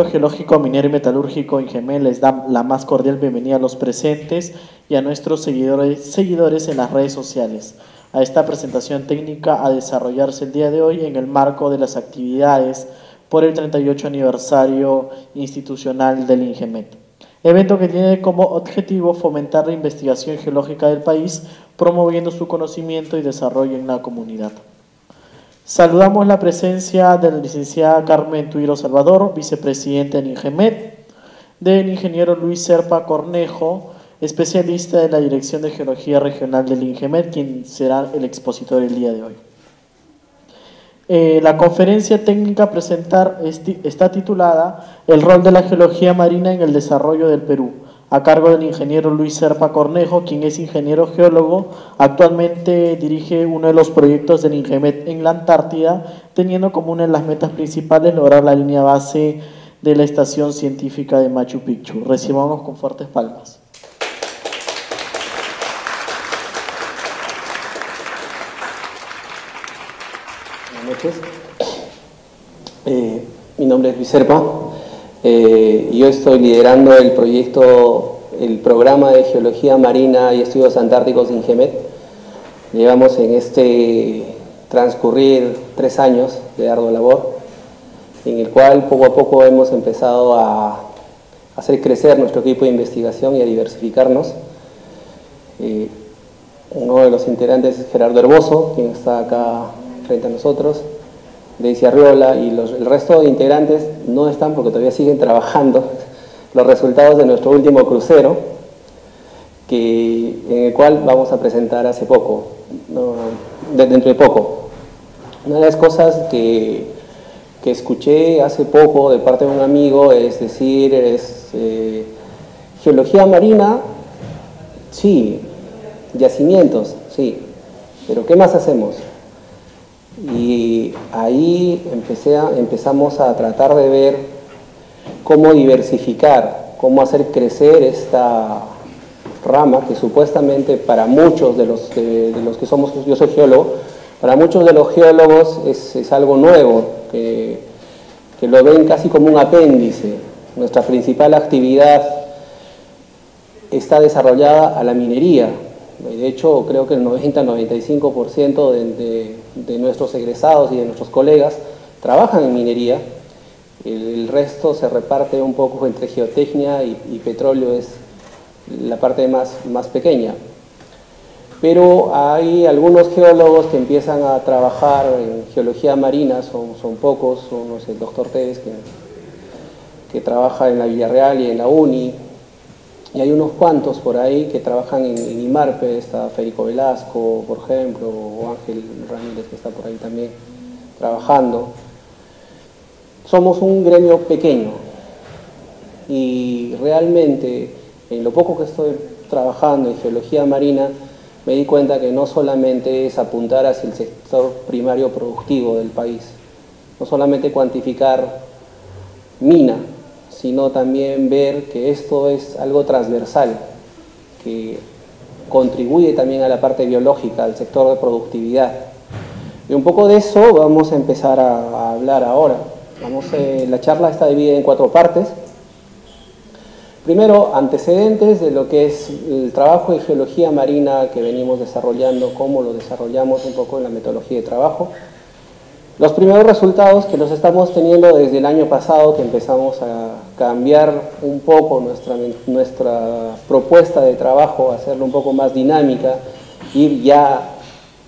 Instituto Geológico, Minero y Metalúrgico INGEMET les da la más cordial bienvenida a los presentes y a nuestros seguidores en las redes sociales a esta presentación técnica a desarrollarse el día de hoy en el marco de las actividades por el 38 aniversario institucional del INGEMET. Evento que tiene como objetivo fomentar la investigación geológica del país, promoviendo su conocimiento y desarrollo en la comunidad. Saludamos la presencia de la licenciada Carmen Tuiro Salvador, vicepresidenta del INGEMET, del ingeniero Luis Serpa Cornejo, especialista de la Dirección de Geología Regional del INGEMET, quien será el expositor el día de hoy. La conferencia técnica a presentar está titulada El rol de la geología marina en el desarrollo del Perú, a cargo del ingeniero Luis Serpa Cornejo, quien es ingeniero geólogo. Actualmente dirige uno de los proyectos del INGEMET en la Antártida, teniendo como una de las metas principales lograr la línea base de la estación científica de Machu Picchu. Recibamos con fuertes palmas. Buenas noches. Mi nombre es Luis Serpa. Yo estoy liderando el programa de Geología Marina y Estudios Antárticos INGEMET. Llevamos en este transcurrir 3 años de ardua labor, en el cual poco a poco hemos empezado a hacer crecer nuestro equipo de investigación y a diversificarnos. Uno de los integrantes es Gerardo Herboso, quien está acá frente a nosotros, Daisy Arriola, y el resto de integrantes no están porque todavía siguen trabajando los resultados de nuestro último crucero, en el cual vamos a presentar dentro de poco. Una de las cosas que escuché hace poco de parte de un amigo es decir, geología marina, sí, yacimientos, sí, pero ¿qué más hacemos? Y ahí empezamos a tratar de ver cómo diversificar, cómo hacer crecer esta rama que supuestamente para muchos de los que somos, yo soy geólogo, para muchos de los geólogos es algo nuevo, que lo ven casi como un apéndice. Nuestra principal actividad está desarrollada a la minería. De hecho, creo que el 90-95% de nuestros egresados y de nuestros colegas trabajan en minería. El resto se reparte un poco entre geotecnia y petróleo, es la parte más pequeña. Pero hay algunos geólogos que empiezan a trabajar en geología marina, son pocos. Uno es el doctor Tevez, que trabaja en la Villarreal y en la UNI. Y hay unos cuantos por ahí que trabajan en IMARPE, está Federico Velasco, por ejemplo, o Ángel Ramírez, que está por ahí también trabajando. Somos un gremio pequeño y realmente en lo poco que estoy trabajando en geología marina me di cuenta que no solamente es apuntar hacia el sector primario productivo del país, no solamente cuantificar mina, sino también ver que esto es algo transversal, que contribuye también a la parte biológica, al sector de productividad. Y un poco de eso vamos a empezar a hablar ahora. La charla está dividida en 4 partes. Primero, antecedentes de lo que es el trabajo de geología marina que venimos desarrollando, cómo lo desarrollamos un poco en la metodología de trabajo. Los primeros resultados que los estamos teniendo desde el año pasado, que empezamos a cambiar un poco nuestra propuesta de trabajo, hacerlo un poco más dinámica, ir ya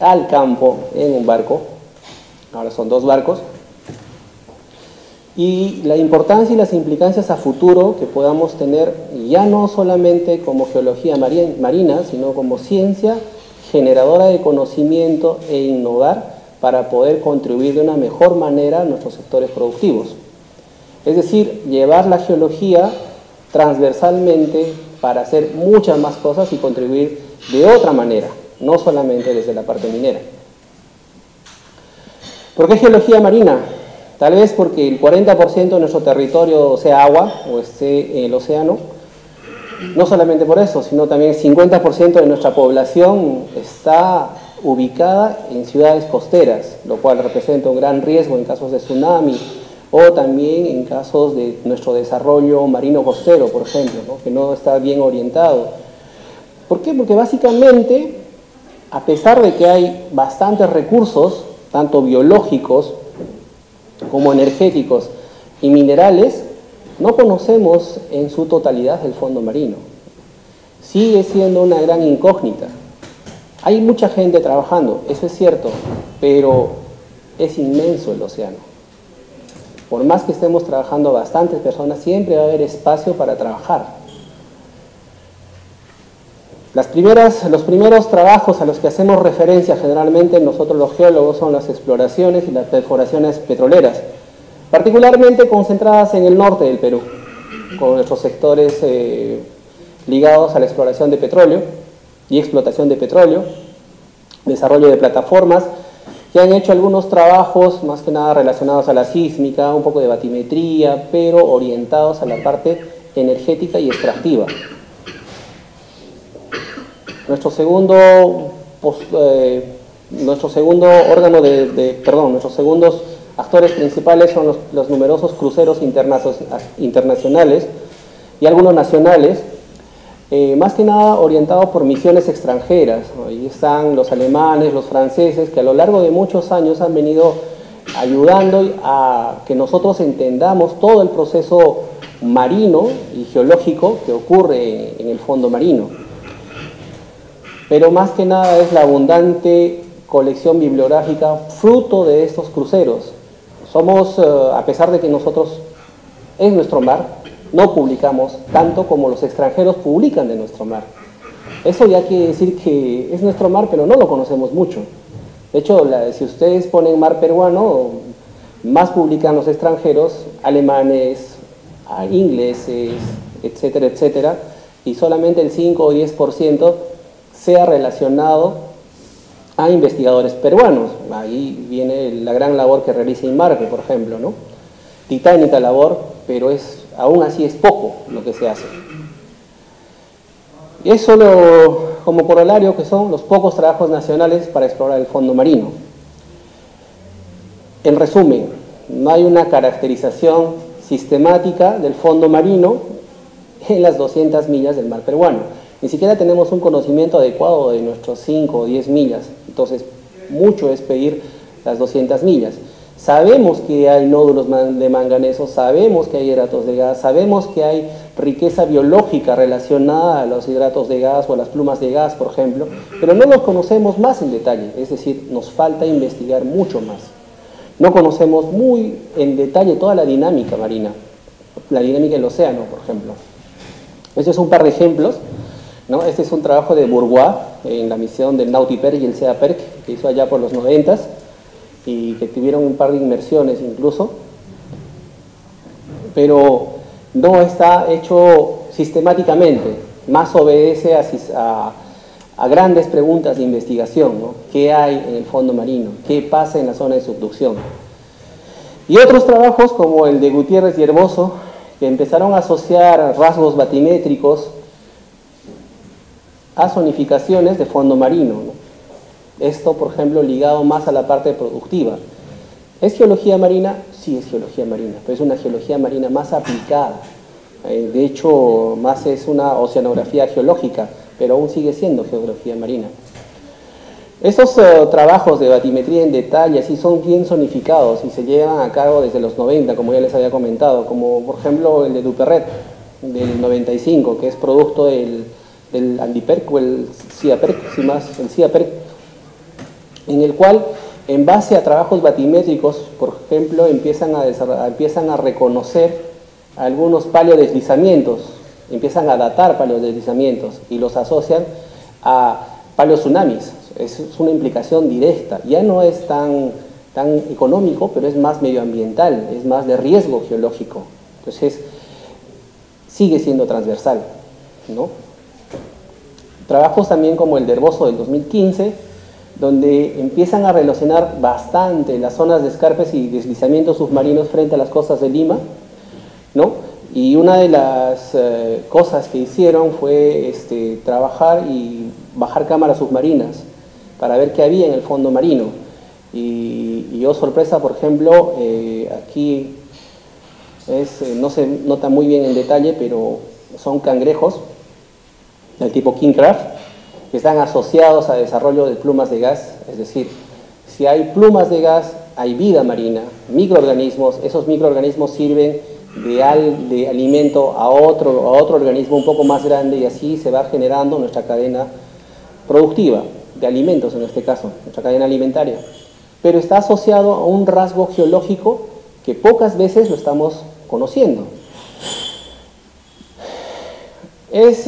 al campo en un barco. Ahora son 2 barcos. Y la importancia y las implicancias a futuro que podamos tener, ya no solamente como geología marina, sino como ciencia generadora de conocimiento e innovar para poder contribuir de una mejor manera a nuestros sectores productivos. Es decir, llevar la geología transversalmente para hacer muchas más cosas y contribuir de otra manera, no solamente desde la parte minera. ¿Por qué geología marina? Tal vez porque el 40% de nuestro territorio sea agua o esté en el océano. No solamente por eso, sino también el 50% de nuestra población está ubicada en ciudades costeras, lo cual representa un gran riesgo en casos de tsunami o también en casos de nuestro desarrollo marino costero, por ejemplo, ¿no? Que no está bien orientado. ¿Por qué? Porque básicamente, a pesar de que hay bastantes recursos, tanto biológicos como energéticos y minerales, no conocemos en su totalidad el fondo marino. Sigue siendo una gran incógnita. Hay mucha gente trabajando, eso es cierto, pero es inmenso el océano. Por más que estemos trabajando bastantes personas, siempre va a haber espacio para trabajar. Los primeros trabajos a los que hacemos referencia generalmente nosotros los geólogos son las exploraciones y las perforaciones petroleras, particularmente concentradas en el norte del Perú, con nuestros sectores ligados a la exploración de petróleo y explotación de petróleo, desarrollo de plataformas, que han hecho algunos trabajos más que nada relacionados a la sísmica, un poco de batimetría, pero orientados a la parte energética y extractiva. Nuestros segundos actores principales son los numerosos cruceros internacionales y algunos nacionales, más que nada orientados por misiones extranjeras, ¿no? Ahí están los alemanes, los franceses, que a lo largo de muchos años han venido ayudando a que nosotros entendamos todo el proceso marino y geológico que ocurre en el fondo marino. Pero más que nada es la abundante colección bibliográfica fruto de estos cruceros. Somos, a pesar de que nosotros es nuestro mar, no publicamos tanto como los extranjeros publican de nuestro mar. Eso ya quiere decir que es nuestro mar, pero no lo conocemos mucho. De hecho, si ustedes ponen mar peruano, más publican los extranjeros, alemanes, ingleses, etcétera, etcétera, y solamente el 5 o 10% sea relacionado a investigadores peruanos. Ahí viene la gran labor que realiza INMARPE, por ejemplo, ¿no? Titánica labor, pero aún así es poco lo que se hace. Y es solo como corolario que son los pocos trabajos nacionales para explorar el fondo marino. En resumen, no hay una caracterización sistemática del fondo marino en las 200 millas del mar peruano. Ni siquiera tenemos un conocimiento adecuado de nuestros 5 o 10 millas. Entonces, mucho es pedir las 200 millas. Sabemos que hay nódulos de manganeso, sabemos que hay hidratos de gas, sabemos que hay riqueza biológica relacionada a los hidratos de gas o a las plumas de gas, por ejemplo, pero no los conocemos más en detalle, es decir, nos falta investigar mucho más. No conocemos muy en detalle toda la dinámica marina, la dinámica del océano, por ejemplo. Este es un par de ejemplos, ¿no? Este es un trabajo de Bourgois en la misión del Nautiperc y el SEAPERC, que hizo allá por los 90s, y que tuvieron un par de inmersiones incluso, pero no está hecho sistemáticamente, más obedece a grandes preguntas de investigación, ¿no? ¿Qué hay en el fondo marino? ¿Qué pasa en la zona de subducción? Y otros trabajos como el de Gutiérrez y Herboso, que empezaron a asociar rasgos batimétricos a zonificaciones de fondo marino, ¿no? Esto, por ejemplo, ligado más a la parte productiva. ¿Es geología marina? Sí, es geología marina, pero es una geología marina más aplicada. De hecho, más es una oceanografía geológica, pero aún sigue siendo geología marina. Estos trabajos de batimetría en detalle así son bien zonificados y se llevan a cabo desde los 90, como ya les había comentado, como por ejemplo el de Duperret del 95, que es producto del Andiperc o el SIAPERC, sin más, el SIAPERC, en el cual, en base a trabajos batimétricos, por ejemplo, empiezan a reconocer algunos paleodeslizamientos, empiezan a datar paleodeslizamientos y los asocian a paleotsunamis. Es una implicación directa, ya no es tan económico, pero es más medioambiental, es más de riesgo geológico. Entonces, sigue siendo transversal, ¿no? Trabajos también como el de Herboso del 2015, donde empiezan a relacionar bastante las zonas de escarpes y deslizamientos submarinos frente a las costas de Lima, ¿no? Y una de las cosas que hicieron fue trabajar y bajar cámaras submarinas para ver qué había en el fondo marino. Y oh sorpresa, por ejemplo, aquí no se nota muy bien en detalle, pero son cangrejos del tipo King Craft, que están asociados a desarrollo de plumas de gas, es decir, si hay plumas de gas, hay vida marina, microorganismos, esos microorganismos sirven de alimento a otro organismo un poco más grande y así se va generando nuestra cadena productiva, de alimentos en este caso, nuestra cadena alimentaria. Pero está asociado a un rasgo geológico que pocas veces lo estamos conociendo. Es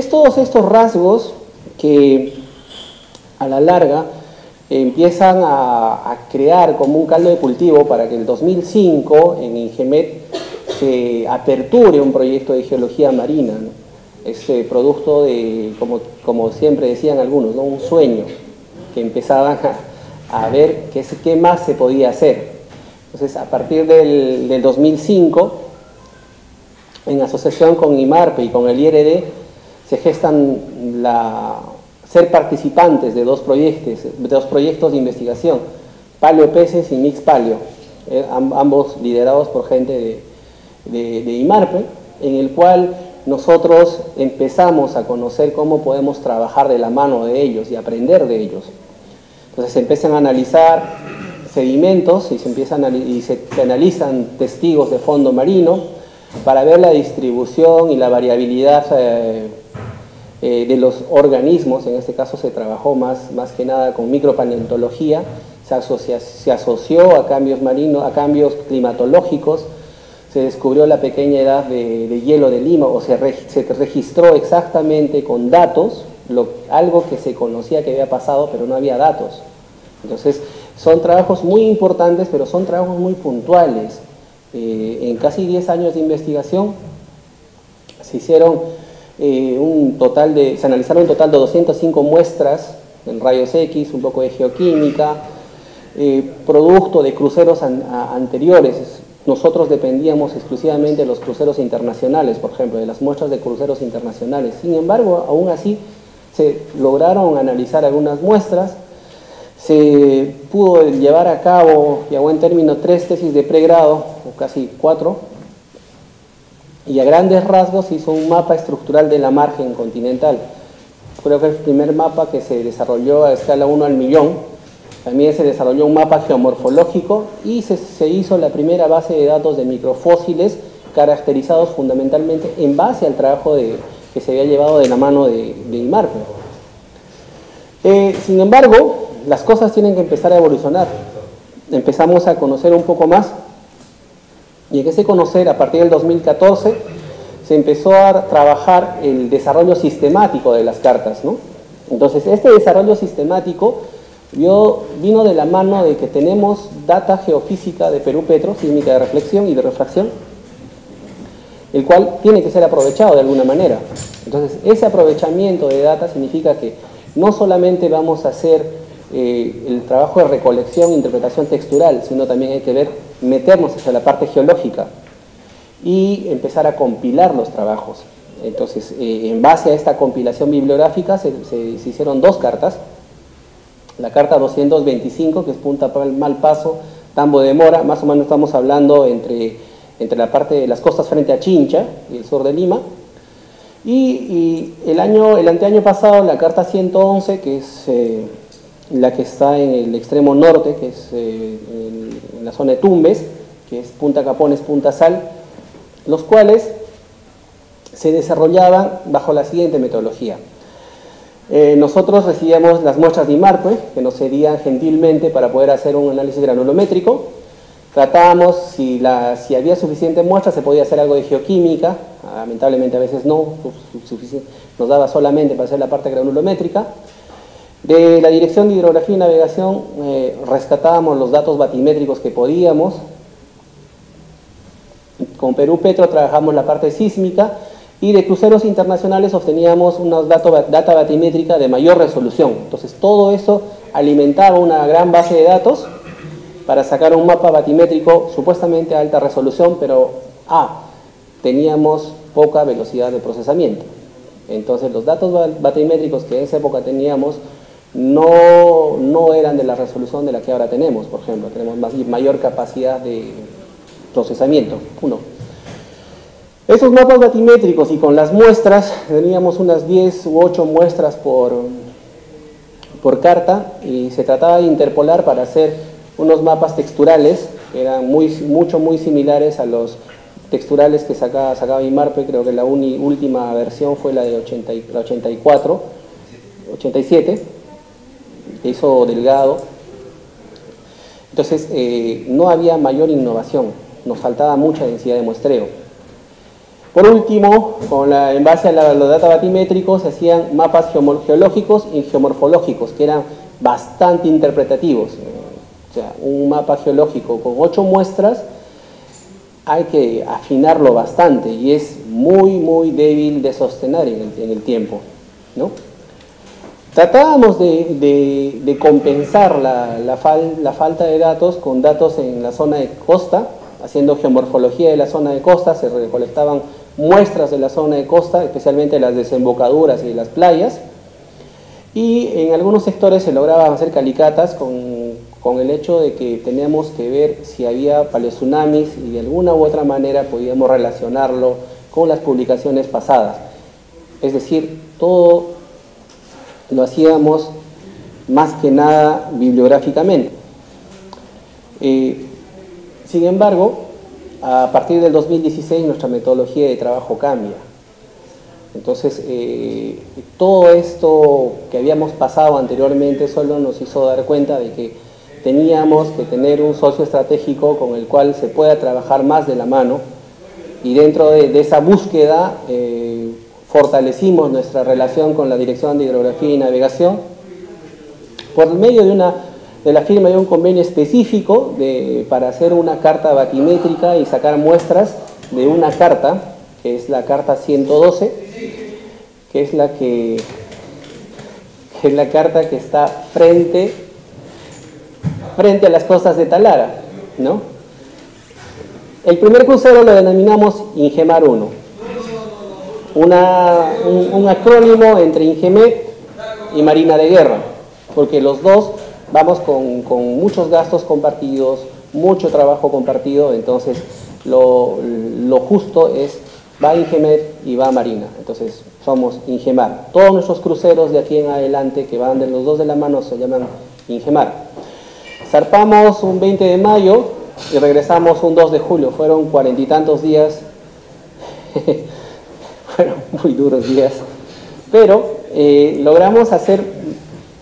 todos estos rasgos que a la larga empiezan a crear como un caldo de cultivo para que en el 2005 en INGEMET se aperture un proyecto de geología marina, ¿no? Este producto de, como siempre decían algunos, ¿no? Un sueño, que empezaban a ver qué más se podía hacer. Entonces, a partir del 2005, en asociación con IMARPE y con el IRD, se gestan ser participantes de dos proyectos de investigación, Paleopeces y Mix Paleo, ambos liderados por gente de IMARPE, en el cual nosotros empezamos a conocer cómo podemos trabajar de la mano de ellos y aprender de ellos. Entonces se empiezan a analizar sedimentos y se analizan testigos de fondo marino para ver la distribución y la variabilidad de los organismos. En este caso se trabajó más que nada con micropaleontología, se asoció a cambios marinos, a cambios climatológicos, se descubrió la pequeña edad de hielo de Lima, o se registró exactamente con datos, algo que se conocía que había pasado, pero no había datos. Entonces, son trabajos muy importantes, pero son trabajos muy puntuales. En casi 10 años de investigación, se analizaron un total de 205 muestras en rayos X, un poco de geoquímica, producto de cruceros anteriores. Nosotros dependíamos exclusivamente de los cruceros internacionales, por ejemplo, de las muestras de cruceros internacionales. Sin embargo, aún así, se lograron analizar algunas muestras, se pudo llevar a cabo, y a buen término, 3 tesis de pregrado, o casi 4, y a grandes rasgos se hizo un mapa estructural de la margen continental. Creo que es el primer mapa que se desarrolló a escala 1 al millón. También se desarrolló un mapa geomorfológico y se hizo la primera base de datos de microfósiles caracterizados fundamentalmente en base al trabajo que se había llevado de la mano de IMARPE. Sin embargo, las cosas tienen que empezar a evolucionar. Empezamos a conocer un poco más, y en ese conocer, a partir del 2014, se empezó a trabajar el desarrollo sistemático de las cartas, ¿no? Entonces, este desarrollo sistemático vino de la mano de que tenemos data geofísica de Perú Petro, sísmica de reflexión y de refracción, el cual tiene que ser aprovechado de alguna manera. Entonces, ese aprovechamiento de data significa que no solamente vamos a hacer el trabajo de recolección e interpretación textural, sino también hay que meternos hacia la parte geológica y empezar a compilar los trabajos. Entonces, en base a esta compilación bibliográfica se hicieron 2 cartas. La carta 225, que es Punta Malpaso, Tambo de Mora, más o menos estamos hablando entre la parte de las costas frente a Chincha y el sur de Lima. Y el anteaño pasado, la carta 111, que es la que está en el extremo norte, que es en la zona de Tumbes, que es Punta Capones, Punta Sal, los cuales se desarrollaban bajo la siguiente metodología. Nosotros recibíamos las muestras de IMARPE, que nos cedían gentilmente para poder hacer un análisis granulométrico. Tratábamos, si había suficiente muestra, se podía hacer algo de geoquímica. Lamentablemente a veces no, nos daba solamente para hacer la parte granulométrica. De la Dirección de Hidrografía y Navegación rescatábamos los datos batimétricos que podíamos. Con Perú Petro trabajamos la parte sísmica, y de cruceros internacionales obteníamos una data batimétrica de mayor resolución. Entonces todo eso alimentaba una gran base de datos para sacar un mapa batimétrico supuestamente a alta resolución, pero teníamos poca velocidad de procesamiento. Entonces los datos batimétricos que en esa época teníamos no eran de la resolución de la que ahora tenemos. Por ejemplo, tenemos mayor capacidad de procesamiento. 1. Esos mapas batimétricos y con las muestras, teníamos unas 10 u 8 muestras por carta, y se trataba de interpolar para hacer unos mapas texturales que eran muy similares a los texturales que sacaba IMARPE. Creo que la última versión fue la de 84, 87, que hizo Delgado. Entonces no había mayor innovación, nos faltaba mucha densidad de muestreo. Por último, en base a los datos batimétricos, se hacían mapas geológicos y geomorfológicos, que eran bastante interpretativos. O sea, un mapa geológico con 8 muestras hay que afinarlo bastante y es muy débil de sostener en el tiempo, ¿no? Tratábamos de compensar la falta de datos con datos en la zona de costa, haciendo geomorfología de la zona de costa. Se recolectaban muestras de la zona de costa, especialmente las desembocaduras y de las playas, y en algunos sectores se lograban hacer calicatas con el hecho de que teníamos que ver si había paleotsunamis y de alguna u otra manera podíamos relacionarlo con las publicaciones pasadas. Es decir, todo lo hacíamos más que nada bibliográficamente. Sin embargo, a partir del 2016 nuestra metodología de trabajo cambia. Entonces, todo esto que habíamos pasado anteriormente solo nos hizo dar cuenta de que teníamos que tener un socio estratégico con el cual se pueda trabajar más de la mano, y dentro de esa búsqueda fortalecimos nuestra relación con la Dirección de Hidrografía y Navegación por medio de la firma de un convenio específico para hacer una carta batimétrica y sacar muestras de una carta, que es la carta 112, que es la carta que está frente a las costas de Talara, ¿no? El primer crucero lo denominamos Ingemar 1, un acrónimo entre Ingemet y Marina de Guerra, porque los dos vamos con muchos gastos compartidos, mucho trabajo compartido. Entonces lo justo es, va Ingemet y va Marina, entonces somos Ingemar. Todos nuestros cruceros de aquí en adelante que van de los dos de la mano se llaman Ingemar. Zarpamos un 20 de mayo y regresamos un 2 de julio, fueron 40 y tantos días, fueron muy duros días, pero logramos hacer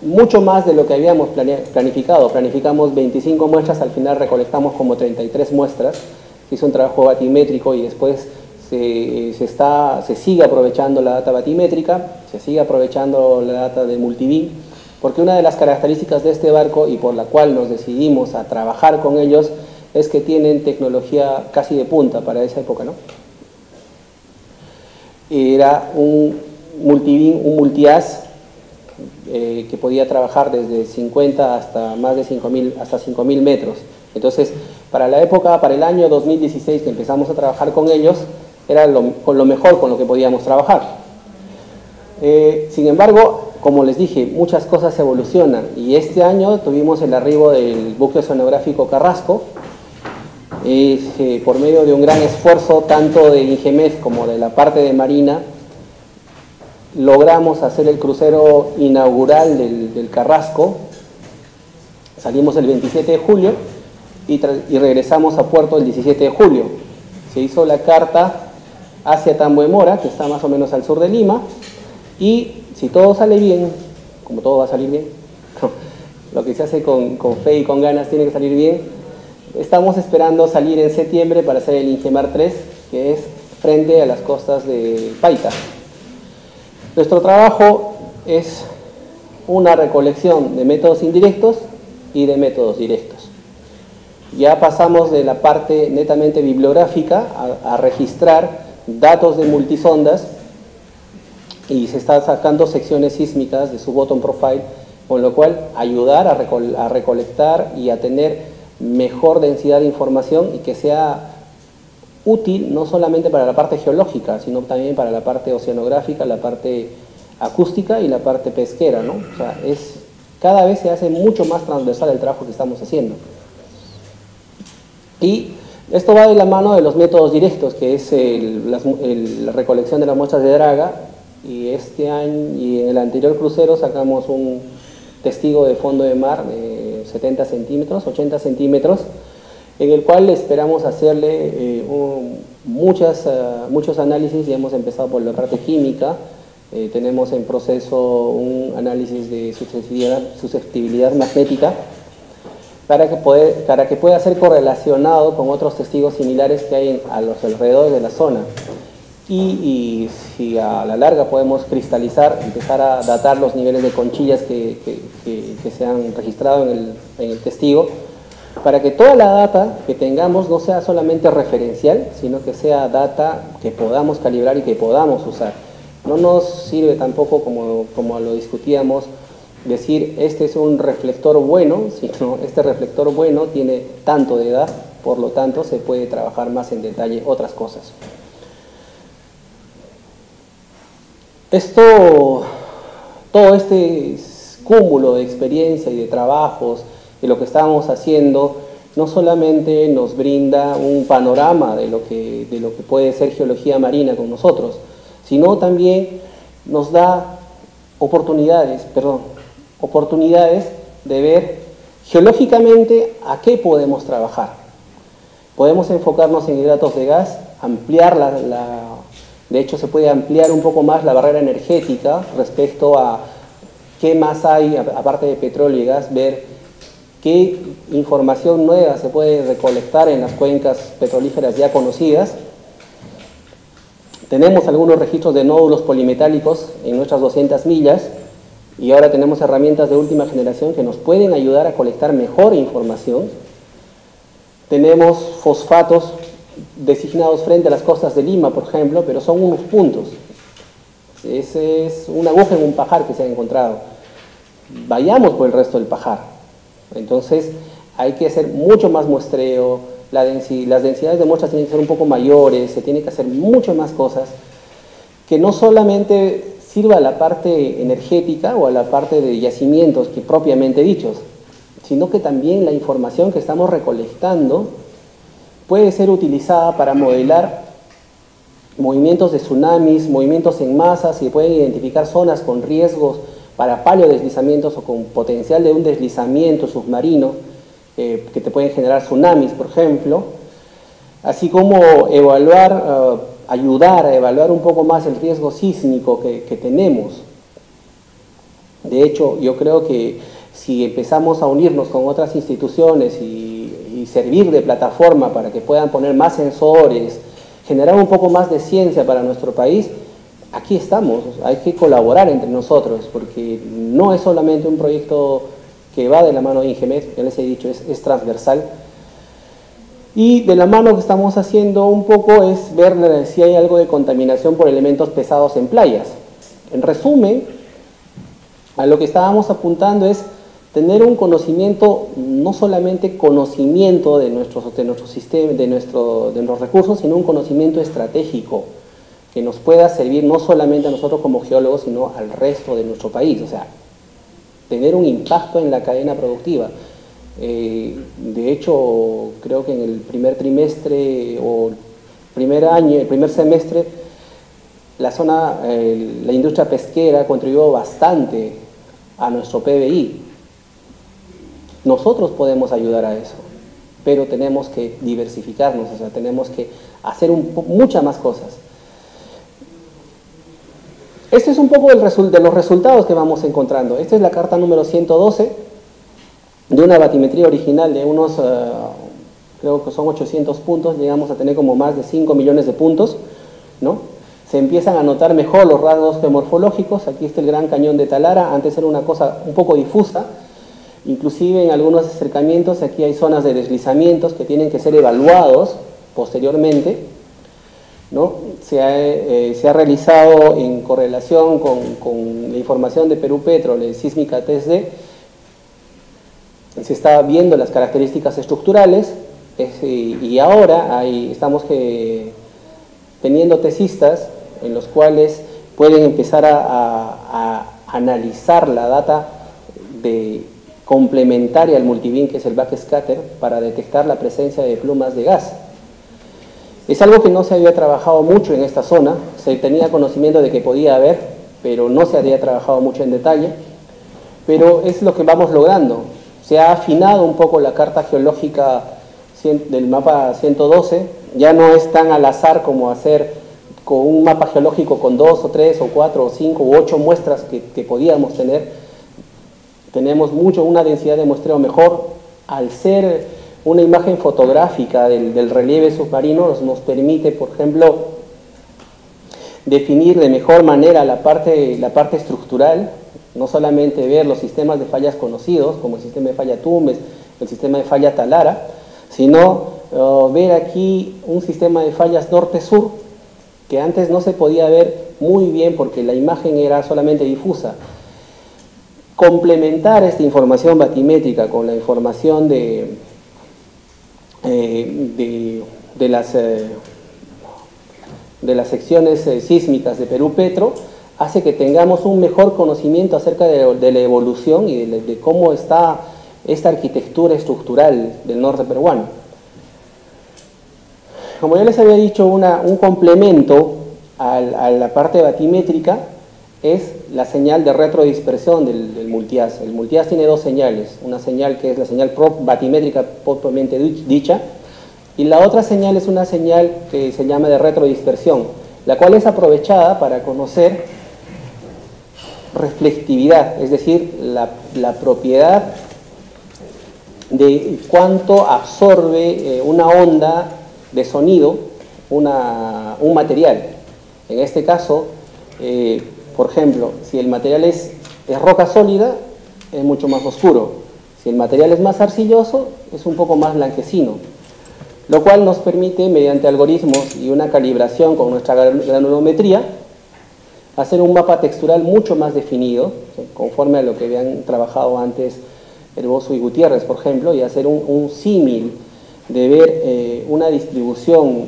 mucho más de lo que habíamos planificado. Planificamos 25 muestras, al final recolectamos como 33 muestras, se hizo un trabajo batimétrico y después se sigue aprovechando la data batimétrica, se sigue aprovechando la data de multibeam, porque una de las características de este barco y por la cual nos decidimos a trabajar con ellos es que tienen tecnología casi de punta para esa época, ¿no? Era un multibeam, un multias, que podía trabajar desde 50 hasta más de 5.000 metros. Entonces, para la época, para el año 2016 que empezamos a trabajar con ellos, era lo mejor con lo que podíamos trabajar. Sin embargo, como les dije, muchas cosas evolucionan, y este año tuvimos el arribo del buque oceanográfico Carrasco. Por medio de un gran esfuerzo tanto de Ingemet como de la parte de Marina, logramos hacer el crucero inaugural del Carrasco. Salimos el 27 de julio y regresamos a puerto el 17 de julio. Se hizo la carta hacia Tambo de Mora, que está más o menos al sur de Lima, y si todo sale bien, como todo va a salir bien, lo que se hace con fe y con ganas tiene que salir bien, estamos esperando salir en septiembre para hacer el Ingemar 3, que es frente a las costas de Paita. Nuestro trabajo es una recolección de métodos indirectos y de métodos directos. Ya pasamos de la parte netamente bibliográfica a registrar datos de multisondas, y se están sacando secciones sísmicas de su bottom profile, con lo cual ayudar a recolectar y a tener mejor densidad de información y que sea útil no solamente para la parte geológica, sino también para la parte oceanográfica, la parte acústica y la parte pesquera, ¿no? O sea, cada vez se hace mucho más transversal el trabajo que estamos haciendo. Y Esto va de la mano de los métodos directos, que es la recolección de las muestras de draga, y este año y en el anterior crucero sacamos un testigo de fondo de mar de 70 centímetros, 80 centímetros, en el cual esperamos hacerle muchos análisis. Ya hemos empezado por la parte química, tenemos en proceso un análisis de susceptibilidad magnética, para que pueda ser correlacionado con otros testigos similares que hay a los alrededores de la zona. Y si a la larga podemos cristalizar, empezar a datar los niveles de conchillas que se han registrado en el testigo, para que toda la data que tengamos no sea solamente referencial, sino que sea data que podamos calibrar y que podamos usar. No nos sirve tampoco, como lo discutíamos, decir este es un reflector bueno, sino este reflector bueno tiene tanto de edad, por lo tanto se puede trabajar más en detalle otras cosas. Todo este cúmulo de experiencia y de trabajos, de lo que estábamos haciendo, no solamente nos brinda un panorama de lo que puede ser geología marina con nosotros, sino también nos da oportunidades de ver geológicamente a qué podemos trabajar. Podemos enfocarnos en hidratos de gas, ampliar de hecho se puede ampliar un poco más la barrera energética respecto a qué más hay aparte de petróleo y gas, ver qué información nueva se puede recolectar en las cuencas petrolíferas ya conocidas. Tenemos algunos registros de nódulos polimetálicos en nuestras 200 millas y ahora tenemos herramientas de última generación que nos pueden ayudar a colectar mejor información. Tenemos fosfatos designados frente a las costas de Lima, por ejemplo, pero son unos puntos. Ese es una aguja en un pajar que se ha encontrado. Vayamos por el resto del pajar. Entonces hay que hacer mucho más muestreo, las densidades de muestras tienen que ser un poco mayores, se tiene que hacer mucho más cosas, que no solamente sirva a la parte energética o a la parte de yacimientos que propiamente dichos, sino que también la información que estamos recolectando puede ser utilizada para modelar movimientos de tsunamis, movimientos en masa, se pueden identificar zonas con riesgos para paleodeslizamientos o con potencial de un deslizamiento submarino que te pueden generar tsunamis, por ejemplo, así como ayudar a evaluar un poco más el riesgo sísmico que tenemos. De hecho, yo creo que si empezamos a unirnos con otras instituciones y servir de plataforma para que puedan poner más sensores, generar un poco más de ciencia para nuestro país, aquí estamos, hay que colaborar entre nosotros, porque no es solamente un proyecto que va de la mano de INGEMET, ya les he dicho, es transversal. Y de la mano que estamos haciendo un poco es ver si hay algo de contaminación por elementos pesados en playas. En resumen, a lo que estábamos apuntando es tener un conocimiento, no solamente conocimiento de nuestro sistema, de los recursos, sino un conocimiento estratégico que nos pueda servir no solamente a nosotros como geólogos, sino al resto de nuestro país. O sea, tener un impacto en la cadena productiva. De hecho, creo que en el primer trimestre o el primer semestre, la industria pesquera contribuyó bastante a nuestro PBI. Nosotros podemos ayudar a eso, pero tenemos que diversificarnos, o sea, tenemos que hacer muchas más cosas. Este es un poco de los resultados que vamos encontrando. Esta es la carta número 112 de una batimetría original de unos, creo que son 800 puntos, llegamos a tener como más de 5 millones de puntos, ¿no? Se empiezan a notar mejor los rasgos geomorfológicos. Aquí está el Gran Cañón de Talara, antes era una cosa un poco difusa, inclusive en algunos acercamientos aquí hay zonas de deslizamientos que tienen que ser evaluados posteriormente, ¿no? Se ha realizado en correlación con la información de Perú Petrol, el Sísmica 3D, se está viendo las características estructurales y ahora estamos teniendo tesistas en los cuales pueden empezar a analizar la data complementaria al multibeam, que es el backscatter, para detectar la presencia de plumas de gas. Es algo que no se había trabajado mucho en esta zona, se tenía conocimiento de que podía haber, pero no se había trabajado mucho en detalle, pero es lo que vamos logrando. Se ha afinado un poco la carta geológica del mapa 112, ya no es tan al azar como hacer con un mapa geológico con 2 o 3 o 4 o 5 u 8 muestras que podíamos tener. Tenemos una densidad de muestreo mejor. Al ser una imagen fotográfica del relieve submarino, nos permite, por ejemplo, definir de mejor manera la parte estructural, no solamente ver los sistemas de fallas conocidos, como el sistema de falla Tumbes, el sistema de falla Talara, sino ver aquí un sistema de fallas norte-sur, que antes no se podía ver muy bien porque la imagen era solamente difusa. Complementar esta información batimétrica con la información de las secciones sísmicas de Perú-Petro, hace que tengamos un mejor conocimiento acerca de la evolución y de cómo está esta arquitectura estructural del norte peruano. Como ya les había dicho, un complemento a la parte batimétrica es la señal de retrodispersión del multiaz. El multiaz tiene dos señales, una señal que es la señal batimétrica propiamente dicha, y la otra señal es una señal que se llama de retrodispersión, la cual es aprovechada para conocer reflectividad, es decir, la propiedad de cuánto absorbe una onda de sonido un material. En este caso, por ejemplo, si el material es roca sólida, es mucho más oscuro. Si el material es más arcilloso, es un poco más blanquecino. Lo cual nos permite, mediante algoritmos y una calibración con nuestra granulometría, hacer un mapa textural mucho más definido, conforme a lo que habían trabajado antes Herboso y Gutiérrez, por ejemplo, y hacer un símil de ver una distribución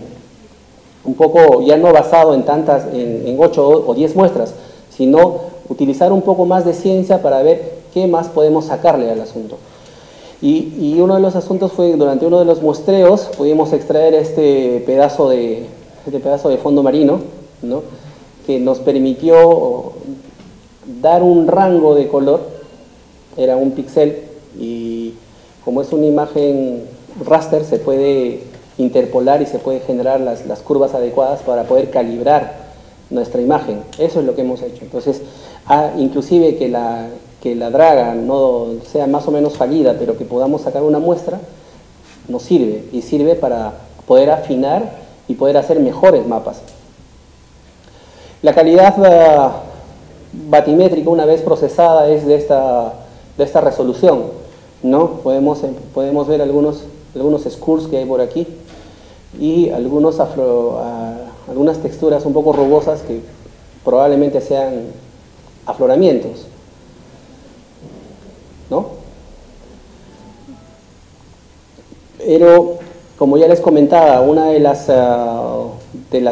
un poco ya no basado en 8 o 10 muestras, sino utilizar un poco más de ciencia para ver qué más podemos sacarle al asunto. Y uno de los asuntos fue, durante uno de los muestreos, pudimos extraer este pedazo de fondo marino, ¿no?, que nos permitió dar un rango de color, era un píxel, y como es una imagen raster, se puede interpolar y se puede generar las curvas adecuadas para poder calibrar nuestra imagen. Eso es lo que hemos hecho. Entonces, inclusive que la draga no sea más o menos fallida, pero que podamos sacar una muestra, nos sirve, y sirve para poder afinar y poder hacer mejores mapas. La calidad batimétrica, una vez procesada, es de esta resolución, ¿no? Podemos ver algunos scurs que hay por aquí y algunas texturas un poco rugosas que probablemente sean afloramientos, ¿no? Pero, como ya les comentaba, una de las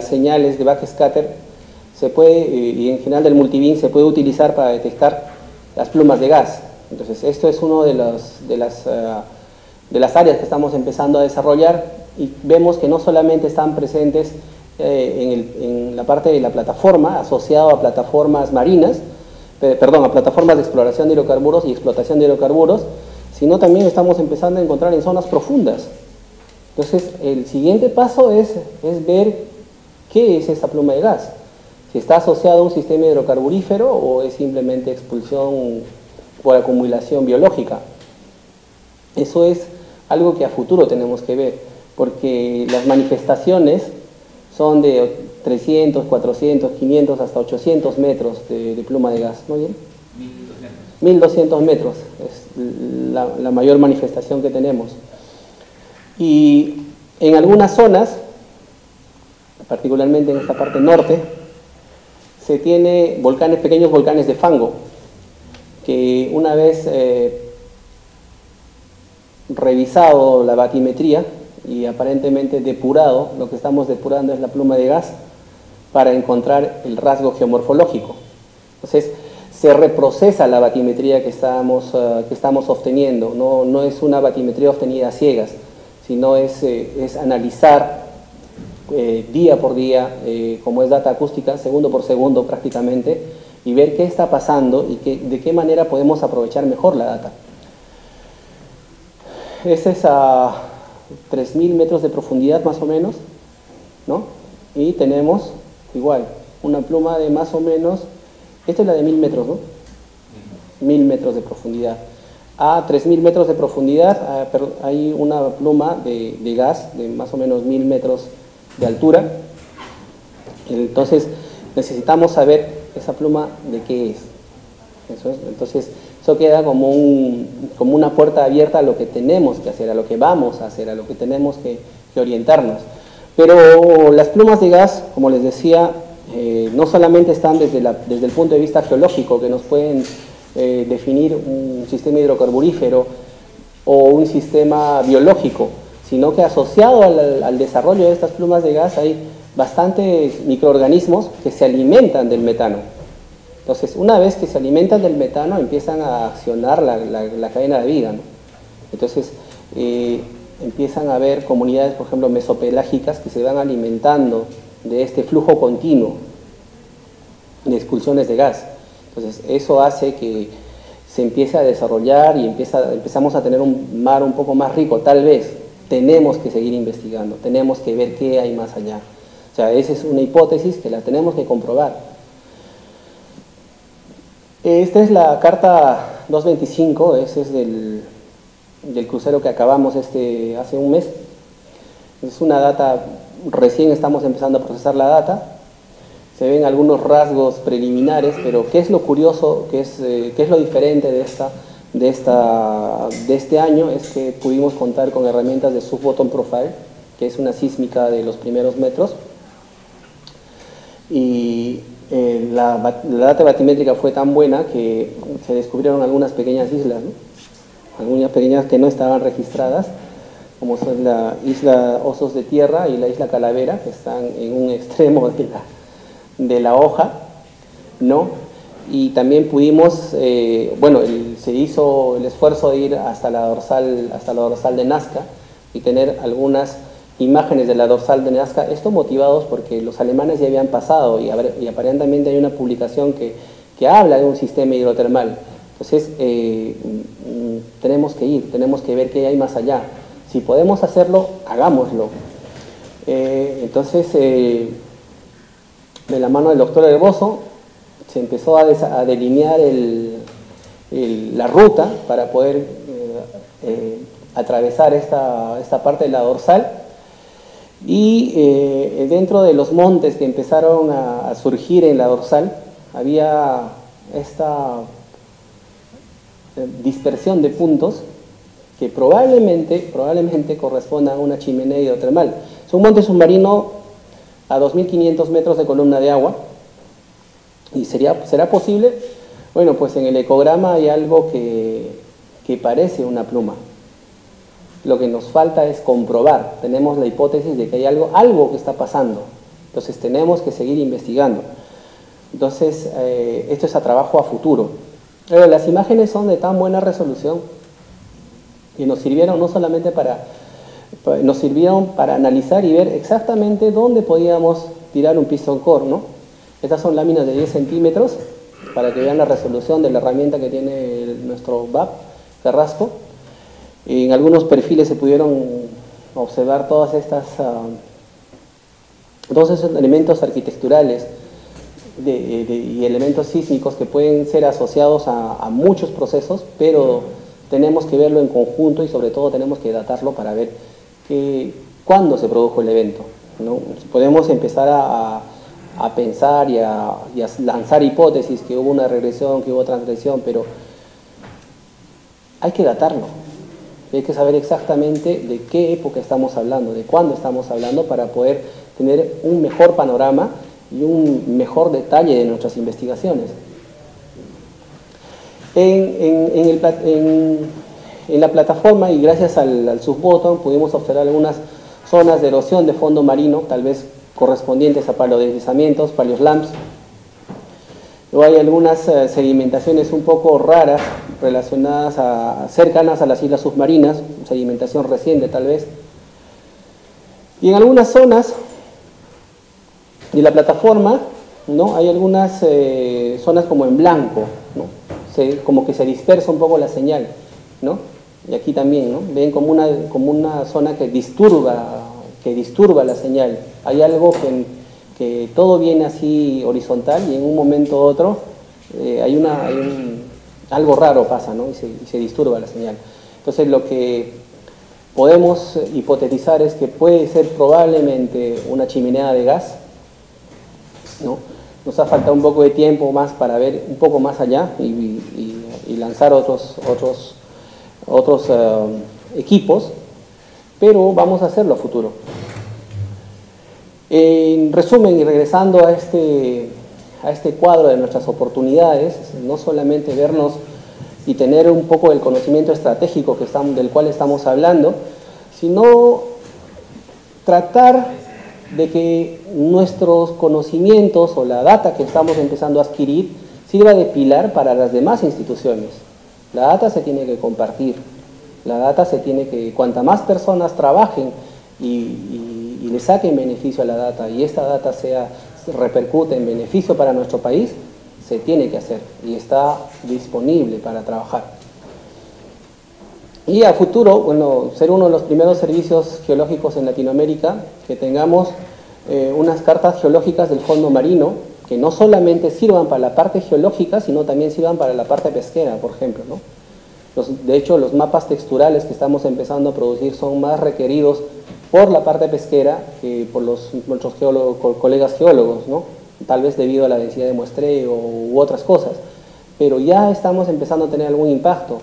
señales de backscatter se puede, y en general del multibeam, se puede utilizar para detectar las plumas de gas. Entonces, esto es uno de las áreas que estamos empezando a desarrollar, y vemos que no solamente están presentes en la parte de la plataforma, asociado a plataformas marinas, a plataformas de exploración de hidrocarburos y explotación de hidrocarburos, sino también estamos empezando a encontrar en zonas profundas. Entonces, el siguiente paso es ver qué es esta pluma de gas. Si está asociado a un sistema hidrocarburífero o es simplemente expulsión por acumulación biológica. Eso es algo que a futuro tenemos que ver, porque las manifestaciones son de 300, 400, 500, hasta 800 metros de pluma de gas, ¿no bien? 1200 metros es la mayor manifestación que tenemos. Y en algunas zonas, particularmente en esta parte norte, se tiene pequeños volcanes de fango, que una vez revisado la batimetría y aparentemente depurado, lo que estamos depurando es la pluma de gas para encontrar el rasgo geomorfológico. Entonces, se reprocesa la batimetría que estamos obteniendo, no es una batimetría obtenida a ciegas, sino es analizar día por día, como es data acústica, segundo por segundo prácticamente, y ver qué está pasando y de qué manera podemos aprovechar mejor la data. Este es a 3.000 metros de profundidad más o menos, ¿no? Y tenemos igual una pluma de más o menos, esta es la de 1.000 metros, ¿no? 1.000 metros de profundidad. A 3.000 metros de profundidad hay una pluma de gas de más o menos 1.000 metros de altura. Entonces necesitamos saber esa pluma de qué es. Entonces eso queda como una puerta abierta a lo que tenemos que hacer, a lo que vamos a hacer, a lo que tenemos que orientarnos. Pero las plumas de gas, como les decía, no solamente están desde el punto de vista geológico, que nos pueden definir un sistema hidrocarburífero o un sistema biológico, sino que asociado al desarrollo de estas plumas de gas hay bastantes microorganismos que se alimentan del metano. Entonces, una vez que se alimentan del metano, empiezan a accionar la cadena de vida, ¿no? Entonces, empiezan a haber comunidades, por ejemplo, mesopelágicas, que se van alimentando de este flujo continuo de expulsiones de gas. Entonces, eso hace que se empiece a desarrollar y empezamos a tener un mar un poco más rico. Tal vez tenemos que seguir investigando, tenemos que ver qué hay más allá. O sea, esa es una hipótesis que la tenemos que comprobar. Esta es la carta 225, ese es del crucero que acabamos hace un mes. Es una data, recién estamos empezando a procesar la data. Se ven algunos rasgos preliminares, pero ¿qué es lo curioso, qué es lo diferente de este año? Es que pudimos contar con herramientas de Sub-Bottom Profile, que es una sísmica de los primeros metros. Y la data batimétrica fue tan buena que se descubrieron algunas pequeñas islas, ¿no? Algunas pequeñas que no estaban registradas, como son la isla Osos de Tierra y la isla Calavera, que están en un extremo de la hoja, ¿no? Y también pudimos, se hizo el esfuerzo de ir hasta la dorsal de Nazca y tener algunas imágenes de la dorsal de Nazca, esto motivados porque los alemanes ya habían pasado y aparentemente hay una publicación que habla de un sistema hidrotermal. Entonces, tenemos que ir, tenemos que ver qué hay más allá. Si podemos hacerlo, hagámoslo. Entonces, de la mano del doctor Herboso, se empezó a delinear la ruta para poder atravesar esta parte de la dorsal. Y dentro de los montes que empezaron a surgir en la dorsal, había esta dispersión de puntos que probablemente correspondan a una chimenea hidrotermal. Es un monte submarino a 2.500 metros de columna de agua. ¿Y será posible? Bueno, pues en el ecograma hay algo que parece una pluma. Lo que nos falta es comprobar. Tenemos la hipótesis de que hay algo que está pasando. Entonces tenemos que seguir investigando. Entonces, esto es a trabajo a futuro. Pero las imágenes son de tan buena resolución que nos sirvieron no solamente nos sirvieron para analizar y ver exactamente dónde podíamos tirar un piston core, ¿no? Estas son láminas de 10 centímetros para que vean la resolución de la herramienta que tiene nuestro VAP Carrasco. En algunos perfiles se pudieron observar todos esos elementos arquitecturales y elementos sísmicos que pueden ser asociados a muchos procesos, pero tenemos que verlo en conjunto y sobre todo tenemos que datarlo para ver cuándo se produjo el evento, ¿no? Podemos empezar a pensar y a lanzar hipótesis que hubo una regresión, que hubo transgresión, pero hay que datarlo. Hay que saber exactamente de qué época estamos hablando, de cuándo estamos hablando, para poder tener un mejor panorama y un mejor detalle de nuestras investigaciones. En la plataforma, y gracias al Sub-Bottom, pudimos observar algunas zonas de erosión de fondo marino, tal vez correspondientes a paleodeslizamientos, paleoslams. Luego hay algunas sedimentaciones un poco raras relacionadas cercanas a las islas submarinas, sedimentación reciente tal vez. Y en algunas zonas Y en la plataforma, ¿no?, hay algunas zonas como en blanco, ¿no? Como que se dispersa un poco la señal, ¿no? Y aquí también, ¿no?, ven como una zona que disturba la señal. Hay algo que todo viene así horizontal y en un momento u otro algo raro pasa, ¿no?, y se disturba la señal. Entonces lo que podemos hipotetizar es que puede ser probablemente una chimenea de gas, ¿no? Nos ha faltado un poco de tiempo más para ver un poco más allá y lanzar otros equipos, pero vamos a hacerlo a futuro. En resumen, y regresando a este cuadro de nuestras oportunidades, no solamente vernos y tener un poco el conocimiento estratégico del cual estamos hablando, sino tratar de que nuestros conocimientos o la data que estamos empezando a adquirir sirva de pilar para las demás instituciones. La data se tiene que compartir, la data cuanta más personas trabajen y le saquen beneficio a la data y esta data repercute en beneficio para nuestro país, se tiene que hacer y está disponible para trabajar. Y a futuro, bueno, ser uno de los primeros servicios geológicos en Latinoamérica que tengamos unas cartas geológicas del fondo marino que no solamente sirvan para la parte geológica, sino también sirvan para la parte pesquera, por ejemplo, ¿no? De hecho, los mapas texturales que estamos empezando a producir son más requeridos por la parte pesquera que por nuestros colegas geólogos, ¿no? Tal vez debido a la densidad de muestreo u otras cosas, pero ya estamos empezando a tener algún impacto.